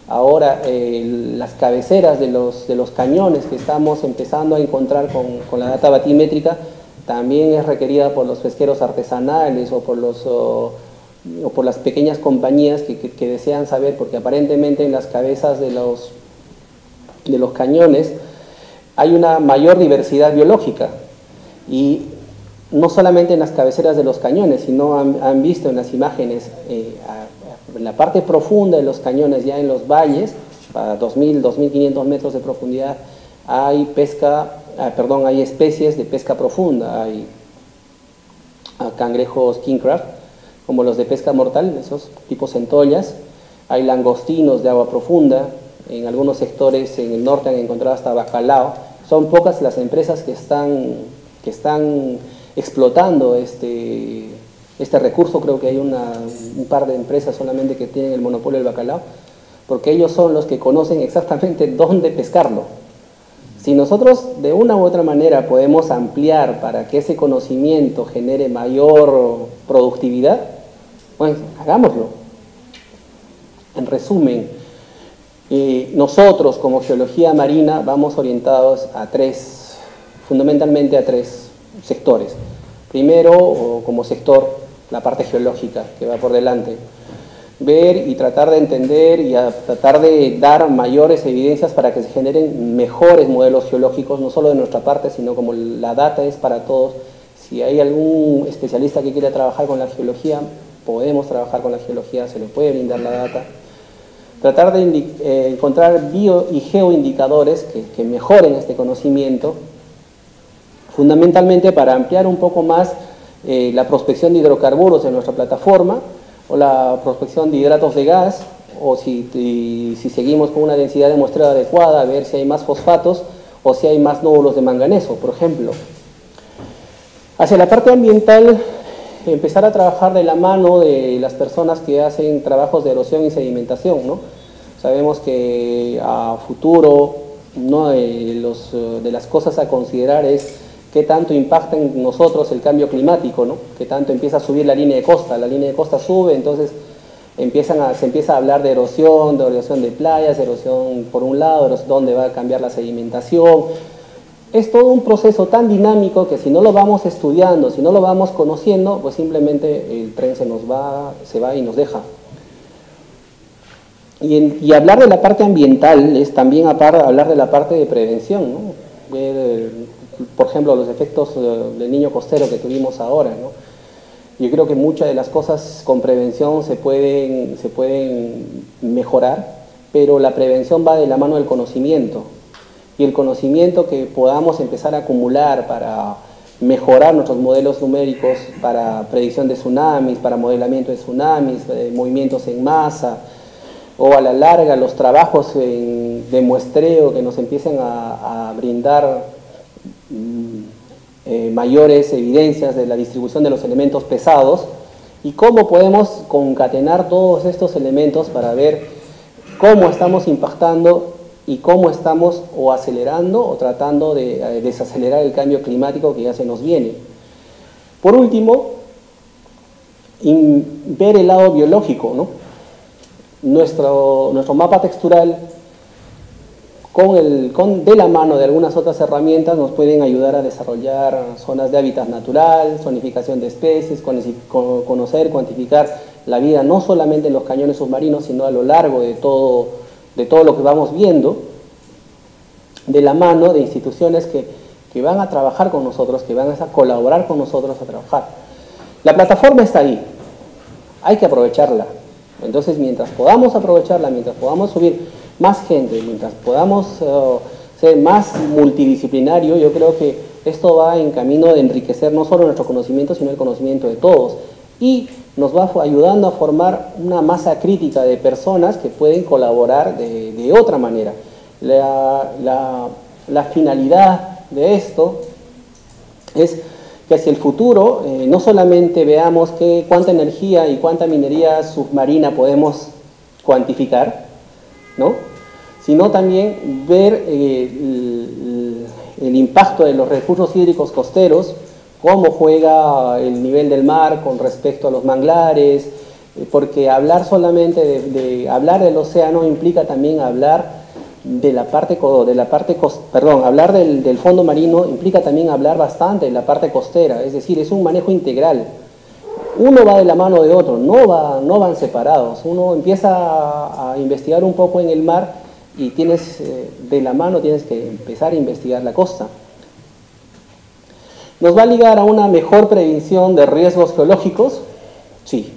Ahora, las cabeceras de los cañones que estamos empezando a encontrar con la data batimétrica también es requerida por los pesqueros artesanales o por las pequeñas compañías que desean saber, porque aparentemente en las cabezas de los cañones hay una mayor diversidad biológica, y no solamente en las cabeceras de los cañones, sino han visto en las imágenes en la parte profunda de los cañones, ya en los valles, a 2.000, 2.500 metros de profundidad, hay especies de pesca profunda, hay cangrejos king crab, como los de pesca mortal, esos tipos centollas, hay langostinos de agua profunda, en algunos sectores en el norte han encontrado hasta bacalao. Son pocas las empresas que están explotando este recurso. Creo que hay un par de empresas solamente que tienen el monopolio del bacalao, porque ellos son los que conocen exactamente dónde pescarlo. Si nosotros de una u otra manera podemos ampliar para que ese conocimiento genere mayor productividad, pues hagámoslo. En resumen, nosotros como geología marina vamos orientados fundamentalmente a tres sectores. Primero, como sector, la parte geológica que va por delante. Ver y tratar de entender y tratar de dar mayores evidencias para que se generen mejores modelos geológicos, no solo de nuestra parte, sino como la data es para todos. Si hay algún especialista que quiera trabajar con la geología, podemos trabajar con la geología, se le puede brindar la data. Tratar de encontrar bio y geoindicadores que mejoren este conocimiento, fundamentalmente para ampliar un poco más la prospección de hidrocarburos en nuestra plataforma, o la prospección de hidratos de gas, o si seguimos con una densidad de muestreo adecuada, a ver si hay más fosfatos o si hay más nódulos de manganeso, por ejemplo. Hacia la parte ambiental, empezar a trabajar de la mano de las personas que hacen trabajos de erosión y sedimentación, ¿no? Sabemos que a futuro, ¿no?, de las cosas a considerar es qué tanto impacta en nosotros el cambio climático, ¿no? Qué tanto empieza a subir la línea de costa sube, entonces se empieza a hablar de erosión de playas, erosión por un lado, dónde va a cambiar la sedimentación. Es todo un proceso tan dinámico que si no lo vamos estudiando, si no lo vamos conociendo, pues simplemente el tren se va y nos deja. Y hablar de la parte ambiental es también hablar de la parte de prevención, ¿no? Por ejemplo, los efectos del niño costero que tuvimos ahora, ¿no? Yo creo que muchas de las cosas con prevención se pueden mejorar, pero la prevención va de la mano del conocimiento. Y el conocimiento que podamos empezar a acumular para mejorar nuestros modelos numéricos para predicción de tsunamis, para modelamiento de tsunamis, movimientos en masa, o a la larga los trabajos de muestreo que nos empiecen a brindar mayores evidencias de la distribución de los elementos pesados, y cómo podemos concatenar todos estos elementos para ver cómo estamos impactando y cómo estamos o acelerando o tratando de desacelerar el cambio climático que ya se nos viene. Por último, ver el lado biológico, ¿no? Nuestro mapa textural, de la mano de algunas otras herramientas, nos pueden ayudar a desarrollar zonas de hábitat natural, zonificación de especies, conocer, cuantificar la vida no solamente en los cañones submarinos, sino a lo largo de todo lo que vamos viendo, de la mano de instituciones que van a trabajar con nosotros, que van a colaborar con nosotros a trabajar. La plataforma está ahí, hay que aprovecharla. Entonces, mientras podamos aprovecharla, mientras podamos subir más gente, mientras podamos ser más multidisciplinario, yo creo que esto va en camino de enriquecer no solo nuestro conocimiento, sino el conocimiento de todos. Y nos va ayudando a formar una masa crítica de personas que pueden colaborar de otra manera. La finalidad de esto es que hacia el futuro no solamente veamos cuánta energía y cuánta minería submarina podemos cuantificar, ¿no?, sino también ver el impacto de los recursos hídricos costeros, cómo juega el nivel del mar con respecto a los manglares, porque hablar solamente hablar del océano implica también hablar hablar del fondo marino implica también hablar bastante de la parte costera, es decir, es un manejo integral. Uno va de la mano de otro, no van separados. Uno empieza a investigar un poco en el mar y de la mano tienes que empezar a investigar la costa. ¿Nos va a ligar a una mejor prevención de riesgos geológicos? Sí.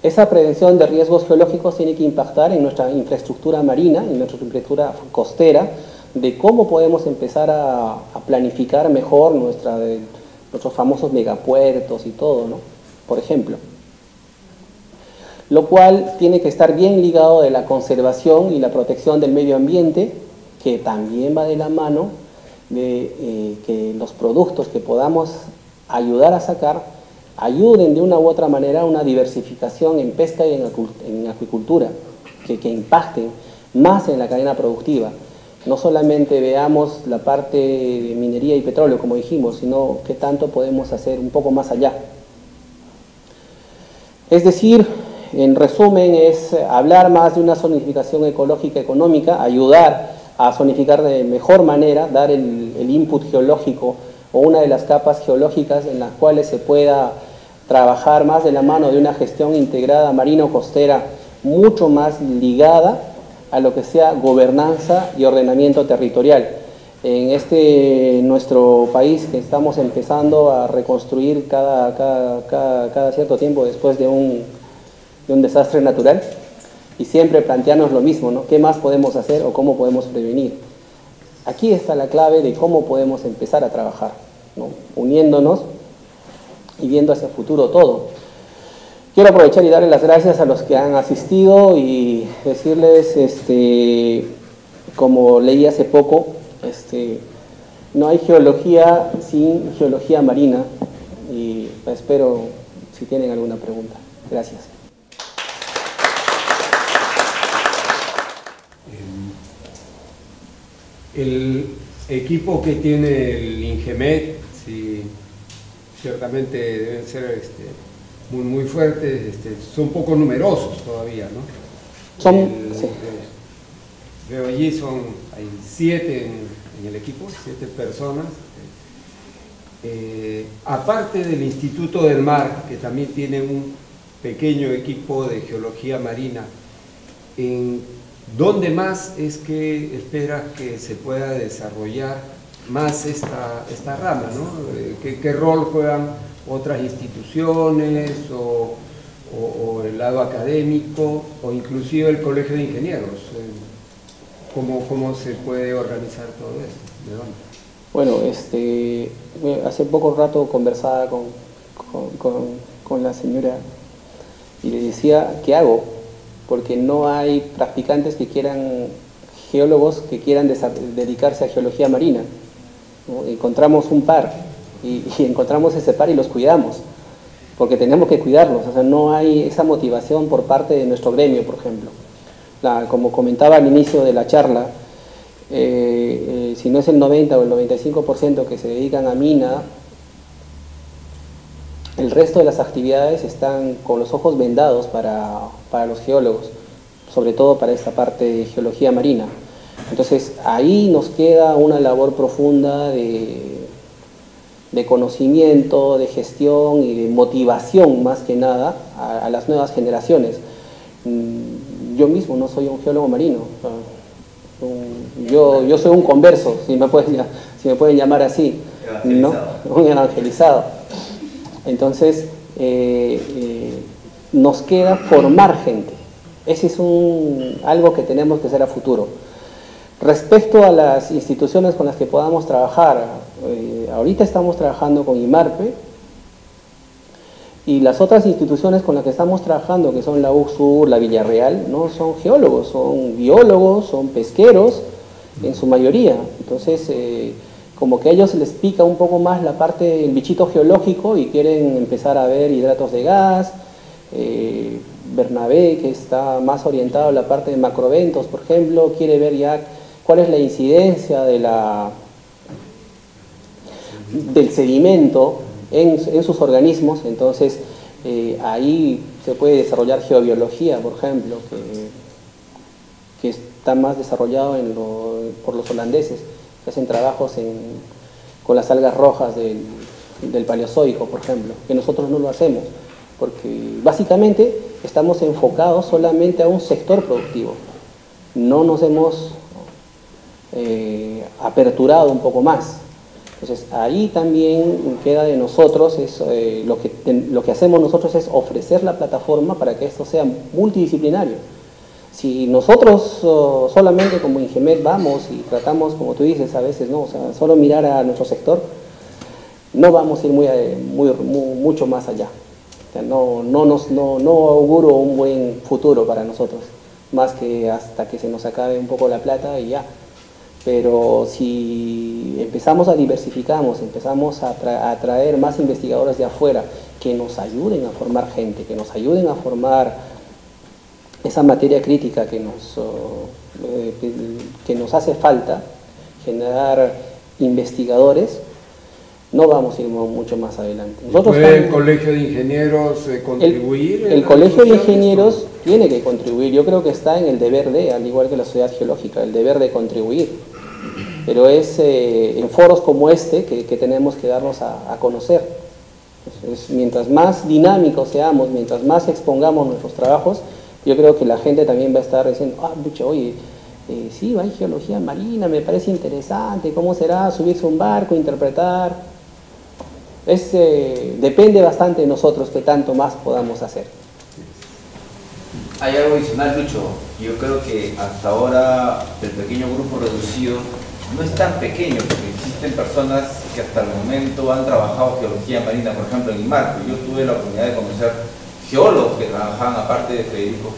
Esa prevención de riesgos geológicos tiene que impactar en nuestra infraestructura marina, en nuestra infraestructura costera, de cómo podemos empezar a planificar mejor nuestros famosos megapuertos y todo, ¿no?, por ejemplo. Lo cual tiene que estar bien ligado de la conservación y la protección del medio ambiente, que también va de la mano de que los productos que podamos ayudar a sacar ayuden de una u otra manera a una diversificación en pesca y en acuicultura, que impacten más en la cadena productiva. No solamente veamos la parte de minería y petróleo, como dijimos, sino qué tanto podemos hacer un poco más allá. Es decir, en resumen, es hablar más de una zonificación ecológica económica, ayudar a zonificar de mejor manera, dar el input geológico o una de las capas geológicas en las cuales se pueda trabajar más de la mano de una gestión integrada marino-costera mucho más ligada a lo que sea gobernanza y ordenamiento territorial. En nuestro país, que estamos empezando a reconstruir cada cierto tiempo después de un desastre natural, y siempre plantearnos lo mismo, ¿no? ¿Qué más podemos hacer o cómo podemos prevenir? Aquí está la clave de cómo podemos empezar a trabajar, ¿no?, uniéndonos y viendo hacia el futuro todo. Quiero aprovechar y darle las gracias a los que han asistido y decirles, como leí hace poco, no hay geología sin geología marina, y espero si tienen alguna pregunta. Gracias. El equipo que tiene el INGEMET, sí, ciertamente deben ser muy fuertes, son poco numerosos todavía, ¿no? Sí. Veo allí hay 7 en el equipo, 7 personas. Aparte del Instituto del Mar, que también tiene un pequeño equipo de geología marina, ¿dónde más es que esperas que se pueda desarrollar más esta rama, ¿no? ¿Qué rol juegan otras instituciones o el lado académico o inclusive el Colegio de Ingenieros? ¿Cómo se puede organizar todo esto? ¿De dónde? Bueno, hace poco rato conversaba con la señora y le decía, ¿qué hago? Porque no hay practicantes que quieran, geólogos que quieran dedicarse a geología marina, ¿no? Encontramos un par y encontramos ese par y los cuidamos, porque tenemos que cuidarlos, o sea, no hay esa motivación por parte de nuestro gremio, por ejemplo. Como comentaba al inicio de la charla, si no es el 90 o el 95% que se dedican a mina, el resto de las actividades están con los ojos vendados para los geólogos, sobre todo para esta parte de geología marina. Entonces ahí nos queda una labor profunda de conocimiento, de gestión y de motivación más que nada a las nuevas generaciones. Yo mismo no soy un geólogo marino, yo soy un converso, si me pueden llamar así, ¿no? Un evangelizado. Entonces nos queda formar gente. Ese es algo que tenemos que hacer a futuro. Respecto a las instituciones con las que podamos trabajar, ahorita estamos trabajando con IMARPE, y las otras instituciones con las que estamos trabajando, que son la USUR, la Villarreal, no son geólogos, son biólogos, son pesqueros, en su mayoría. Entonces, como que a ellos les pica un poco más la parte del bichito geológico y quieren empezar a ver hidratos de gas. Bernabé, que está más orientado a la parte de macroeventos, por ejemplo, quiere ver ya cuál es la incidencia del sedimento en sus organismos. Entonces ahí se puede desarrollar geobiología, por ejemplo, que está más desarrollado por los holandeses, que hacen trabajos con las algas rojas del Paleozoico, por ejemplo, que nosotros no lo hacemos, porque básicamente estamos enfocados solamente a un sector productivo. No nos hemos aperturado un poco más. Entonces ahí también queda de nosotros, lo que hacemos nosotros es ofrecer la plataforma para que esto sea multidisciplinario. Si nosotros solamente como Ingemet vamos y tratamos, como tú dices, a veces, ¿no? O sea, solo mirar a nuestro sector, no vamos a ir mucho más allá. O sea, no auguro un buen futuro para nosotros, más que hasta que se nos acabe un poco la plata y ya. Pero si empezamos a diversificarnos, empezamos a traer más investigadores de afuera que nos ayuden a formar gente, que nos ayuden a formar esa materia crítica que nos hace falta, generar investigadores, no vamos a ir mucho más adelante. ¿Puede el Colegio de Ingenieros contribuir? El Colegio de Ingenieros tiene que contribuir. Yo creo que está en el deber de, al igual que la Sociedad Geológica, el deber de contribuir. Pero es en foros como este que tenemos que darnos a conocer. Entonces, mientras más dinámicos seamos, mientras más expongamos nuestros trabajos, yo creo que la gente también va a estar diciendo, pucha, oye, sí, hay geología marina, me parece interesante, ¿cómo será subirse a un barco, interpretar? Depende bastante de nosotros qué tanto más podamos hacer. Hay algo adicional, Lucho. Yo creo que hasta ahora el pequeño grupo reducido no es tan pequeño, porque existen personas que hasta el momento han trabajado geología marina, por ejemplo en IMARPE. Yo tuve la oportunidad de conocer geólogos que trabajaban, aparte de Federico,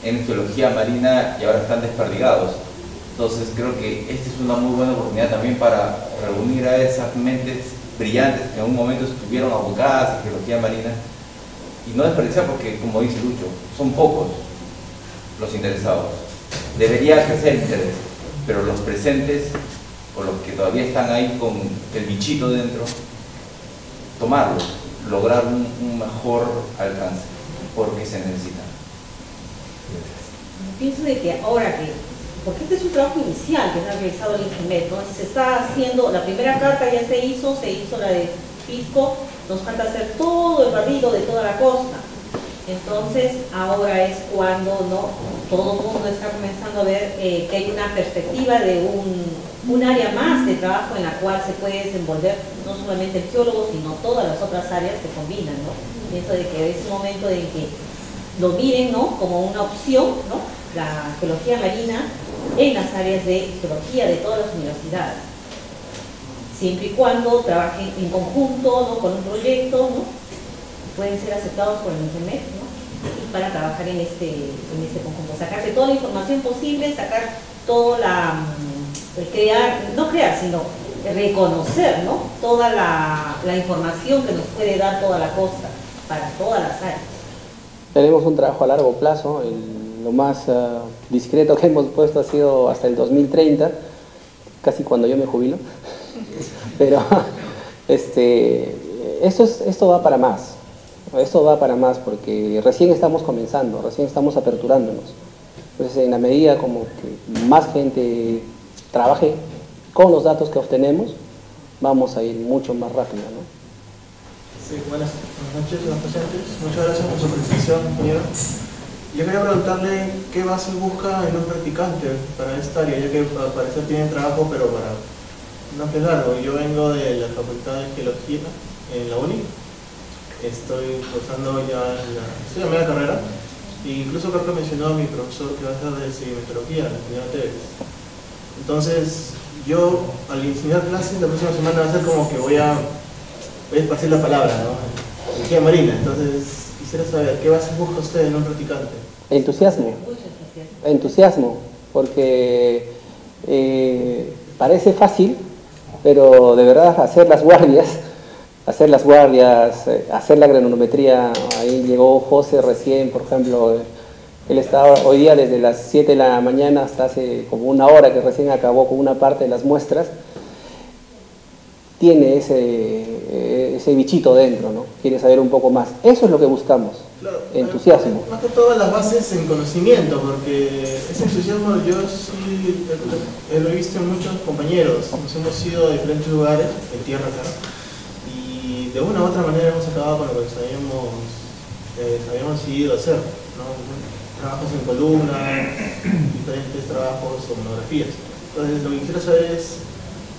en geología marina y ahora están desperdigados. Entonces creo que esta es una muy buena oportunidad también para reunir a esas mentes brillantes que en un momento estuvieron abocadas a geología marina y no desperdiciar, porque como dice Lucho, son pocos los interesados. Debería crecer el interés, pero los presentes o los que todavía están ahí con el bichito dentro, tomarlos, lograr un mejor alcance, porque se necesita. Pienso de que ahora porque este es un trabajo inicial que se ha realizado el Ingemet, ¿no? Se está haciendo, la primera carta ya se hizo la de Pisco, nos falta hacer todo el barrido de toda la costa. Entonces ahora es cuando todo el mundo está comenzando a ver que hay una perspectiva de un área más de trabajo en la cual se puede desenvolver no solamente el geólogo, sino todas las otras áreas que combinan, ¿no? Pienso de que es un momento de que lo miren, ¿no?, como una opción, ¿no?, la geología marina en las áreas de geología de todas las universidades. siempre y cuando trabajen en conjunto, ¿no? Con un proyecto, ¿no? Pueden ser aceptados por el INGEMET, ¿no? Y para trabajar en este conjunto, sacarse toda la información posible, sacar toda sino reconocer, ¿no? Toda la información que nos puede dar toda la costa para todas las áreas. Tenemos un trabajo a largo plazo, lo más discreto que hemos puesto ha sido hasta el 2030, casi cuando yo me jubilo, pero esto va para más. Esto va para más porque recién estamos comenzando, recién estamos aperturándonos. Entonces, en la medida como que más gente trabaje con los datos que obtenemos, vamos a ir mucho más rápido, ¿no? Sí, buenas noches a los presentes. Muchas gracias por su presentación, compañero. Yo quería preguntarle qué base busca en un practicante para esta área, ya que al parecer tienen trabajo, pero para no es largo. Yo vengo de la Facultad de Geología en la UNI. Estoy cursando estoy en media carrera, e incluso creo que mencionó a mi profesor que va a ser de sedimentología, la señora Tevez. Entonces, yo al iniciar clases la próxima semana va a ser como que voy a esparcir la palabra, ¿no? Energía marina. Entonces, quisiera saber, ¿qué base busca usted en un practicante? Entusiasmo, porque parece fácil, pero de verdad hacer las guardias, hacer la granulometría. Ahí llegó José recién, por ejemplo, él estaba hoy día desde las 7 de la mañana hasta hace como una hora que recién acabó con una parte de las muestras. Tiene ese bichito dentro, ¿no? Quiere saber un poco más. Eso es lo que buscamos, claro, entusiasmo. Más que todas las bases en conocimiento, porque ese entusiasmo yo sí lo he visto en muchos compañeros. Nos hemos ido a diferentes lugares, en tierra, claro, y de una u otra manera hemos acabado con lo que habíamos decidido hacer, ¿no? Trabajos en columna, diferentes trabajos o monografías. Entonces, lo que quisiera saber es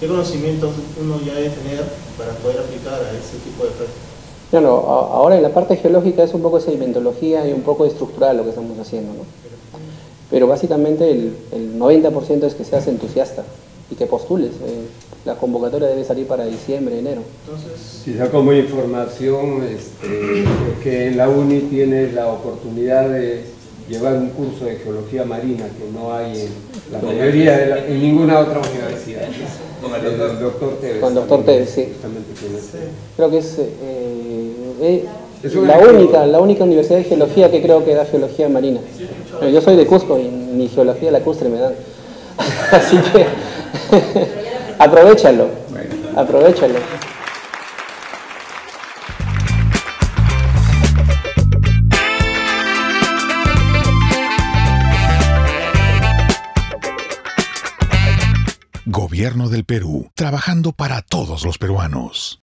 qué conocimientos uno ya debe tener para poder aplicar a ese tipo de prácticas. Bueno, ahora en la parte geológica es un poco de sedimentología y un poco de estructural lo que estamos haciendo, ¿no? Pero básicamente el 90% es que seas entusiasta y que postules. La convocatoria debe salir para diciembre, enero. Entonces, quizá como información, que en la UNI tienes la oportunidad de llevar un curso de geología marina que no hay en la mayoría en ninguna otra universidad. Con el doctor Tevez. Con el doctor Tevez, sí. Creo que es la única universidad de geología que creo que da geología marina. Pero yo soy de Cusco y ni geología lacustre me dan. Así que aprovechalo. Gobierno del Perú, trabajando para todos los peruanos.